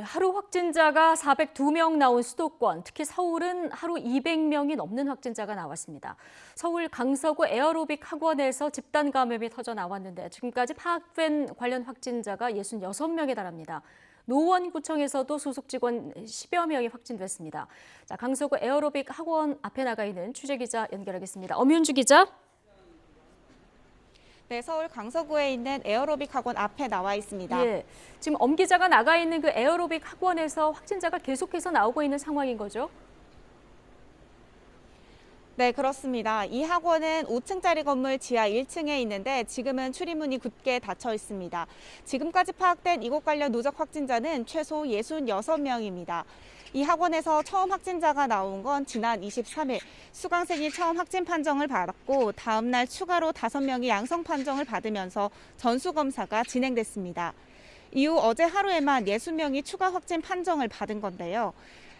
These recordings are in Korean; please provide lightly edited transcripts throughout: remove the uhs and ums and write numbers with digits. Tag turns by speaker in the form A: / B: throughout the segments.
A: 하루 확진자가 402명 나온 수도권, 특히 서울은 하루 200명이 넘는 확진자가 나왔습니다. 서울 강서구 에어로빅 학원에서 집단 감염이 터져 나왔는데 지금까지 파악된 관련 확진자가 66명에 달합니다. 노원구청에서도 소속 직원 10여 명이 확진됐습니다. 자, 강서구 에어로빅 학원 앞에 나가 있는 취재기자 연결하겠습니다. 엄윤주 기자.
B: 네, 서울 강서구에 있는 에어로빅 학원 앞에 나와 있습니다.
A: 예, 지금 엄 기자가 나가 있는 그 에어로빅 학원에서 확진자가 계속해서 나오고 있는 상황인 거죠?
B: 네, 그렇습니다. 이 학원은 5층짜리 건물 지하 1층에 있는데 지금은 출입문이 굳게 닫혀 있습니다. 지금까지 파악된 이곳 관련 누적 확진자는 최소 66명입니다. 이 학원에서 처음 확진자가 나온 건 지난 23일 수강생이 처음 확진 판정을 받았고 다음 날 추가로 5명이 양성 판정을 받으면서 전수검사가 진행됐습니다. 이후 어제 하루에만 60명이 추가 확진 판정을 받은 건데요.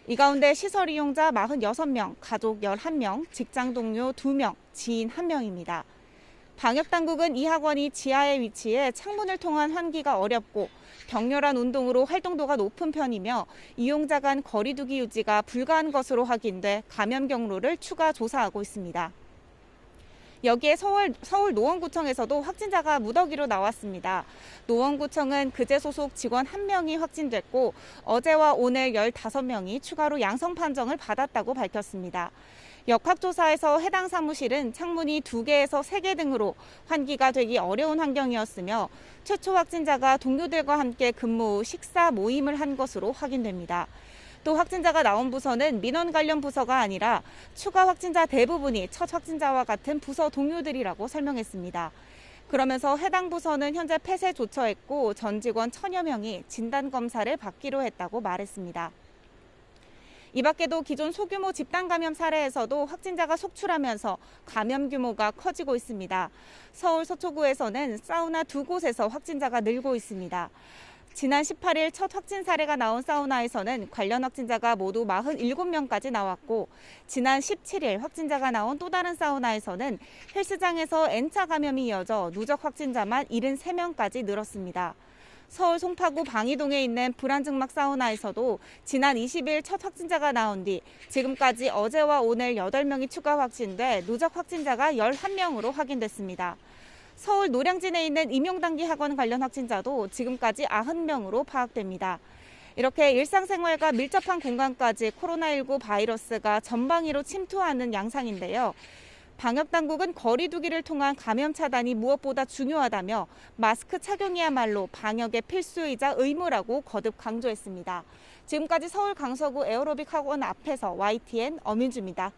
B: 이 가운데 시설 이용자 46명, 가족 11명, 직장 동료 2명, 지인 1명입니다. 방역당국은 이 학원이 지하에 위치해 창문을 통한 환기가 어렵고 격렬한 운동으로 활동도가 높은 편이며 이용자 간 거리 두기 유지가 불가한 것으로 확인돼 감염 경로를 추가 조사하고 있습니다. 여기에 서울 노원구청에서도 확진자가 무더기로 나왔습니다. 노원구청은 그제 소속 직원 1명이 확진됐고 어제와 오늘 15명이 추가로 양성 판정을 받았다고 밝혔습니다. 역학조사에서 해당 사무실은 창문이 2개에서 3개 등으로 환기가 되기 어려운 환경이었으며 최초 확진자가 동료들과 함께 근무 후 식사 모임을 한 것으로 확인됩니다. 또 확진자가 나온 부서는 민원 관련 부서가 아니라 추가 확진자 대부분이 첫 확진자와 같은 부서 동료들이라고 설명했습니다. 그러면서 해당 부서는 현재 폐쇄 조처했고 전 직원 1000여 명이 진단검사를 받기로 했다고 말했습니다. 이 밖에도 기존 소규모 집단 감염 사례에서도 확진자가 속출하면서 감염 규모가 커지고 있습니다. 서울 서초구에서는 사우나 2곳에서 확진자가 늘고 있습니다. 지난 18일 첫 확진 사례가 나온 사우나에서는 관련 확진자가 모두 47명까지 나왔고 지난 17일 확진자가 나온 또 다른 사우나에서는 헬스장에서 N차 감염이 이어져 누적 확진자만 73명까지 늘었습니다. 서울 송파구 방이동에 있는 불안증막 사우나에서도 지난 20일 첫 확진자가 나온 뒤 지금까지 어제와 오늘 8명이 추가 확진돼 누적 확진자가 11명으로 확인됐습니다. 서울 노량진에 있는 임용단기 학원 관련 확진자도 지금까지 90명으로 파악됩니다. 이렇게 일상생활과 밀접한 공간까지 코로나19 바이러스가 전방위로 침투하는 양상인데요. 방역당국은 거리 두기를 통한 감염 차단이 무엇보다 중요하다며 마스크 착용이야말로 방역의 필수이자 의무라고 거듭 강조했습니다. 지금까지 서울 강서구 에어로빅 학원 앞에서 YTN 엄윤주입니다.